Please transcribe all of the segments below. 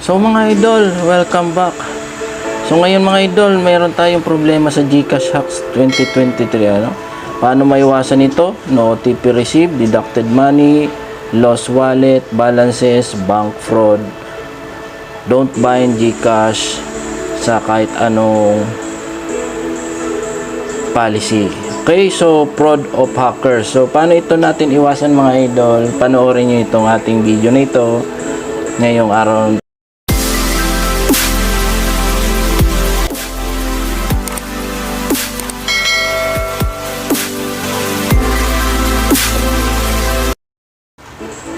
So mga idol, welcome back. So ngayon mga idol, mayroon tayong problema sa GCash Hacks 2023. Paano maiwasan ito? No OTP received, deducted money, lost wallet, balances, bank fraud. Don't bind GCash sa kahit anong policy. Okay, so fraud of hackers. So paano ito natin iwasan mga idol? Panoorin nyo itong ating video na ito ngayong araw.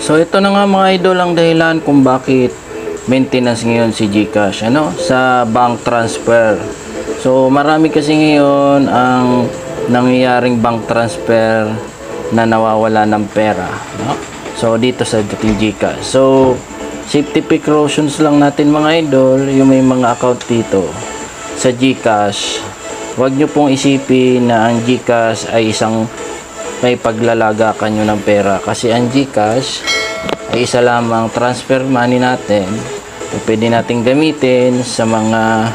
So ito na nga mga idol ang dahilan kung bakit maintenance ngayon si GCash sa bank transfer. So marami kasi ngayon ang nangyayaring bank transfer na nawawala ng pera, So dito sa dating GCash. So safety precautions lang natin mga idol, yung may mga account dito sa GCash. Huwag nyo pong isipin na ang GCash ay isang may paglalagakan nyo ng pera, kasi ang GCash ay isa lamang transfer money natin na pwede natin gamitin sa mga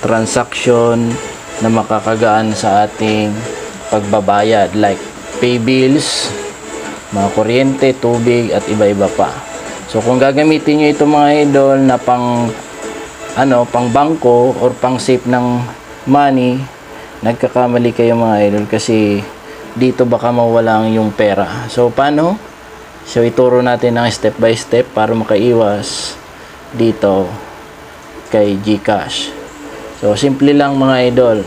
transaction na makakagaan sa ating pagbabayad, like pay bills, mga kuryente, tubig at iba-iba pa. So kung gagamitin nyo ito mga idol na pang bangko or pang safe ng money, nagkakamali kayo mga idol, kasi dito baka mawala yung pera. So paano? So ituro natin ng step by step para makaiwas dito kay GCash. So simple lang mga idol.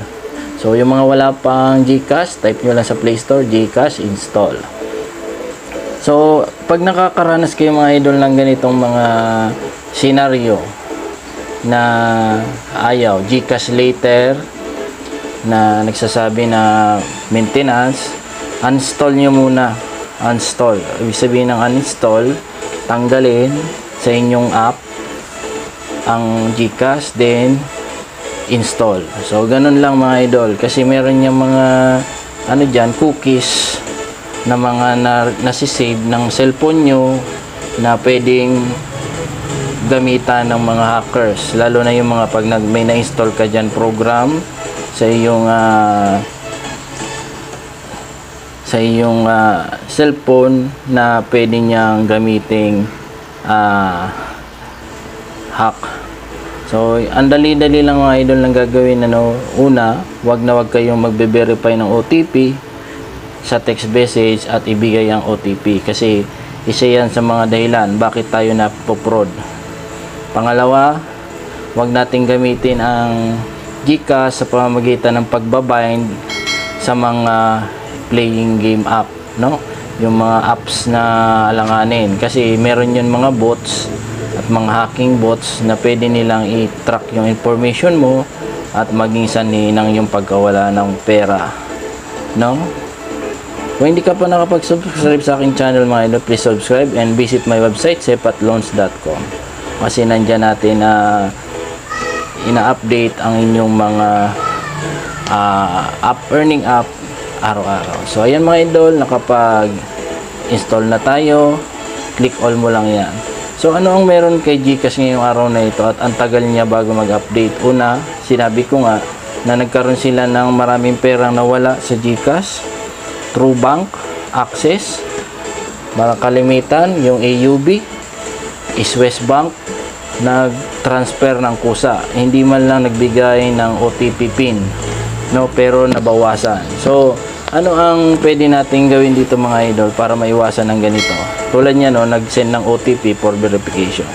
So yung mga wala pang GCash, type nyo lang sa Play Store GCash install. So pag nakakaranas kayo mga idol ng ganitong mga scenario na ayaw GCash later, na nagsasabi na maintenance, uninstall nyo muna. Uninstall, ibig sabihin ng uninstall, tanggalin sa inyong app ang GCash, then install. So ganun lang mga idol, kasi meron yung mga dyan, cookies na mga nasisave ng cellphone nyo na pwedeng gamitan ng mga hackers, lalo na yung mga pag may na-install ka dyan program sa iyong cellphone na pwede niyang gamiting hack. So ang dali-dali lang mga idol lang gagawin. Una, wag kayong magbe-verify ng OTP sa text message at ibigay ang OTP, kasi isa yan sa mga dahilan bakit tayo napo-fraud. Pangalawa, wag nating gamitin ang GCash sa pamamagitan ng pagbabind sa mga playing game app, yung mga apps na alanganin, kasi meron yun mga bots at mga hacking bots na pwede nilang i-track yung information mo at maging saninang yung pagkawala ng pera, Kung hindi ka pa nakapag-subscribe sa aking channel mga idol, please subscribe and visit my website sepatloans.com, kasi nandyan natin ina-update ang inyong mga earning app araw-araw. So ayan mga idol, nakapag-install na tayo, click all mo lang yan. So ano ang meron kay GCash ngayong araw na ito at ang tagal niya bago mag-update? Una, sinabi ko nga na nagkaroon sila ng maraming perang nawala sa GCash through bank access. Mga kalimitan, yung AUB, West Bank, nag-transfer ng kusa, hindi man lang nagbigay ng OTP pin, pero nabawasan. So ano ang pwede natin gawin dito mga idol para maiwasan ng ganito? Tulad niya nag-send ng OTP for verification.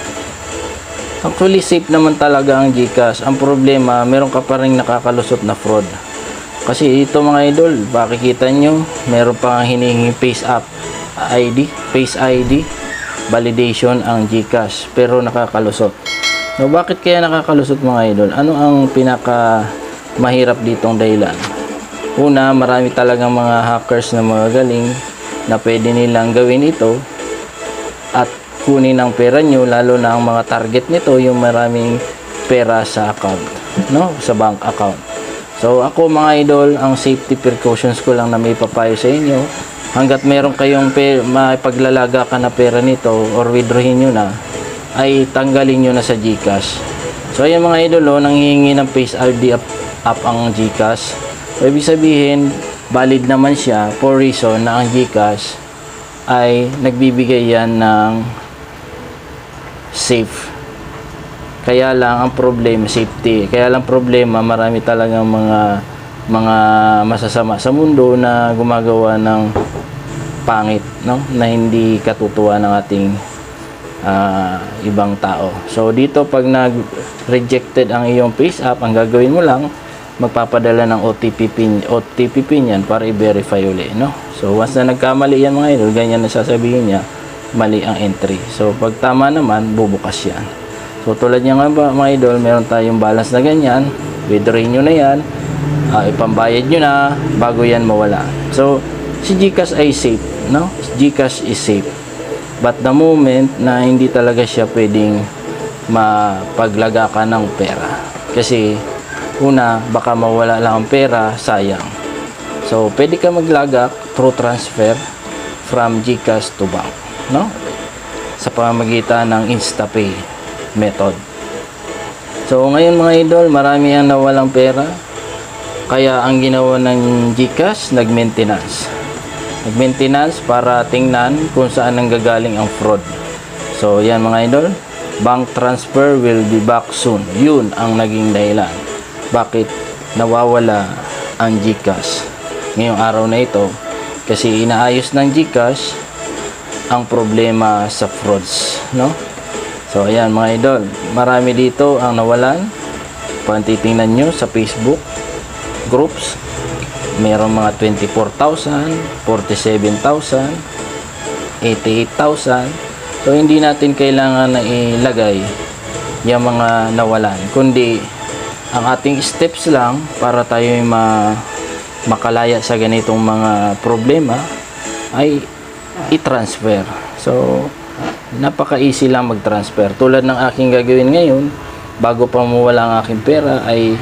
Actually safe naman talaga ang GCash. Ang problema, meron ka pa rin nakakalusot na fraud. Kasi ito mga idol, makikita nyo, meron pa hinihingi face ID validation ang GCash, pero nakakalusot. Bakit kaya nakakalusot mga idol? Ano ang pinaka mahirap ditong dahilan? Una, marami talagang mga hackers na magagaling na pwede nilang gawin ito at kunin ang pera nyo, lalo na ang mga target nito yung maraming pera sa account, sa bank account. So ako mga idol, ang safety precautions ko lang na may papayo sa inyo, hanggat meron kayong may paglalaga ka na pera nito or withdrawin nyo na, ay tanggalin nyo na sa GCash. So ayan mga idol, nanghihingi ng Face ID up ang GCash. So ibig sabihin, valid naman siya for reason na ang GCash ay nagbibigay yan ng safe. Kaya lang ang problema, safety. Kaya lang problema, marami talagang mga masasama sa mundo na gumagawa ng pangit, no? Na hindi katutuwa ng ating ibang tao. So dito pag nag-rejected ang iyong Face App, ang gagawin mo lang, magpapadala ng OTP pin yan para i-verify uli, no? So once na nagkamali yan mga idol, ganyan na sasabihin niya, mali ang entry. So pag tama naman, bubukas yan. So tulad niya nga ba mga idol, meron tayong balance na ganyan, withdraw nyo na yan, ipambayad nyo na bago yan mawala. So si GCash ay safe, no? GCash is safe. But the moment na hindi talaga siya pwedeng mapaglaga ka ng pera. Kasi una, baka mawala lang ang pera, sayang. So pwede ka maglagak through transfer from GCash to bank, no? Sa pamamagitan ng InstaPay method. So ngayon mga idol, marami ang nawalang pera. Kaya ang ginawa ng GCash, nag-maintenance para tingnan kung saan nanggagaling ang fraud. So yan mga idol, bank transfer will be back soon. Yun ang naging dahilan bakit nawawala ang GCash ngayong araw na ito, kasi inaayos ng GCash ang problema sa frauds, no? So ayan mga idol, marami dito ang nawalan. Kung titingnan nyo sa Facebook groups, mayroong mga 24,000, 47,000, 88,000. So hindi natin kailangan na ilagay yung mga nawalan, kundi ang ating steps lang para tayo makalaya sa ganitong mga problema ay i-transfer. So napaka-easy lang mag-transfer. Tulad ng aking gagawin ngayon, bago pa mawala ang aking pera ay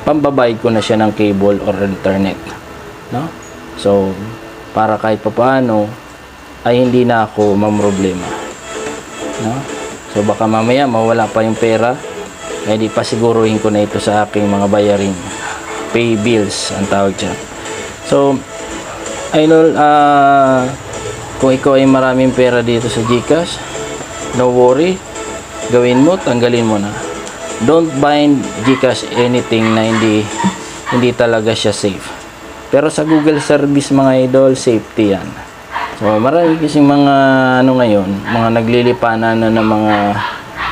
pambabayad ko na siya ng cable or internet, no? So para kahit papaano ay hindi na ako mamroblema, no? So baka mamaya mawala pa yung pera, ay di pa siguruhin ko na ito sa aking mga bayarin, pay bills ang tawag dyan. So idol, kung ikaw ay maraming pera dito sa GCash, no worry, gawin mo, tanggalin mo na. Don't bind GCash anything na hindi talaga siya safe. Pero sa Google service mga idol, safety yan. So marami kasing mga ngayon, mga naglilipanan na ng mga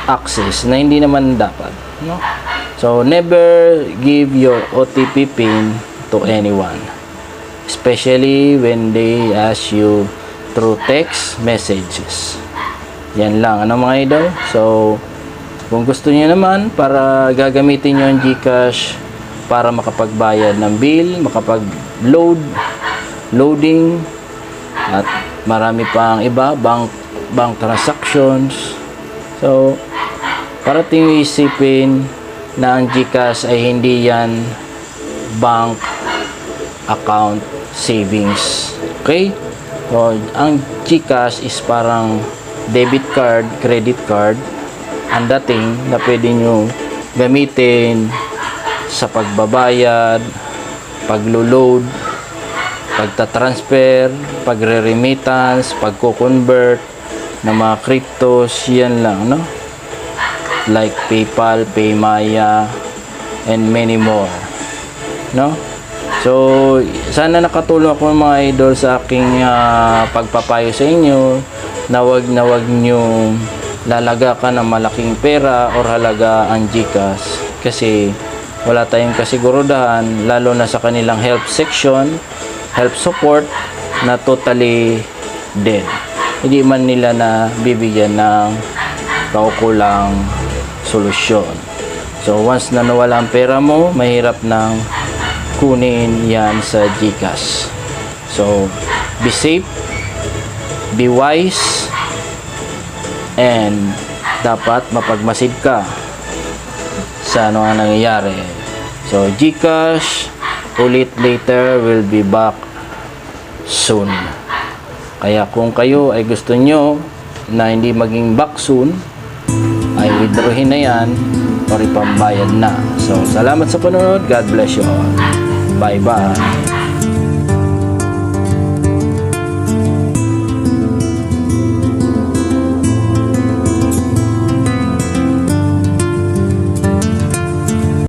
access na hindi naman dapat, no? So never give your OTP pin to anyone, especially when they ask you through text messages. Yan lang, ano mga idol? So kung gusto niyo naman, para gagamitin niyo ang GCash para makapagbayad ng bill, loading, at marami pang iba, bank transactions. So parating isipin na ang GCash ay hindi yan bank account savings. Okay? So ang GCash is parang debit card, credit card, ang dating na pwede nyo gamitin sa pagbabayad, paglo-load, pagta-transfer, pagre-remittance, pagko-convert ng mga cryptos, yan lang, no? Like PayPal, PayMaya, and many more, no? So sana nakatulong ako mga idol sa aking pagpapayo sa inyo na wag nyo lalaga ka ng malaking pera or halaga ang GCash, kasi wala tayong kasigurudahan, lalo na sa kanilang help section, help support na totally dead. Hindi man nila na bibigyan ng kaukulang solusyon. So once na nawala ang pera mo, mahirap nang kunin yan sa GCash. So be safe, be wise, and dapat mapagmasid ka sa ano ang nangyayari. So GCash ulit later will be back soon. Kaya kung kayo ay gusto nyo na hindi maging back soon, ay withdrawin na yan or ipambayad na. So, salamat sa panonood. God bless you all. Bye-bye.